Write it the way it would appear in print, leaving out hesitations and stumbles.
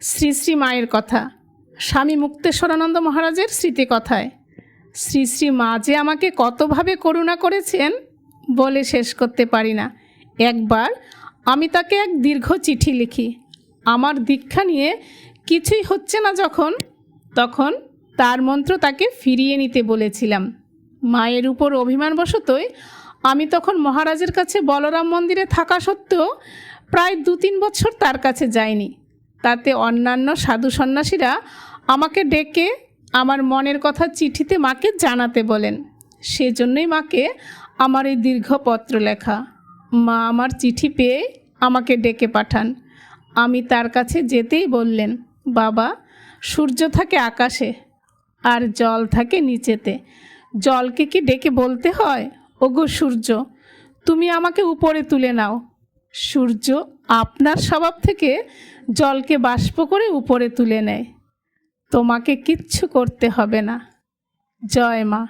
শ্রী শ্রী মায়ের কথা, স্বামী মুক্তেশ্বরানন্দ মহারাজের স্মৃতিকথায় শ্রী শ্রী মা যে আমাকে কতভাবে করুণা করেছেন বলে শেষ করতে পারি না। একবার আমি তাকে এক দীর্ঘ চিঠি লিখি। আমার দীক্ষা নিয়ে কিছুই হচ্ছে না তখন তার মন্ত্র তাকে ফিরিয়ে নিতে বলেছিলাম। মায়ের উপর অভিমানবশতই আমি তখন মহারাজের কাছে বলরাম মন্দিরে থাকা সত্ত্বেও প্রায় 2-3 বছর তার কাছে যাইনি। তাতে অন্যান্য সাধু সন্ন্যাসীরা আমাকে ডেকে আমার মনের কথা চিঠিতে মাকে জানাতে বলেন। সেজন্যই মাকে আমার এই দীর্ঘ পত্র লেখা। মা আমার চিঠি পেয়ে আমাকে ডেকে পাঠান। আমি তার কাছে যেতেই বললেন, বাবা, সূর্য থাকে আকাশে আর জল থাকে নিচেতে। জলকে কি ডেকে বলতে হয়, ওগো সূর্য, তুমি আমাকে উপরে তুলে নাও। সূর্য আপনার স্বভাব থেকে জলকে বাষ্প করে উপরে তুলে নেয়। তোমাকে কিচ্ছু করতে হবে না। জয় মা।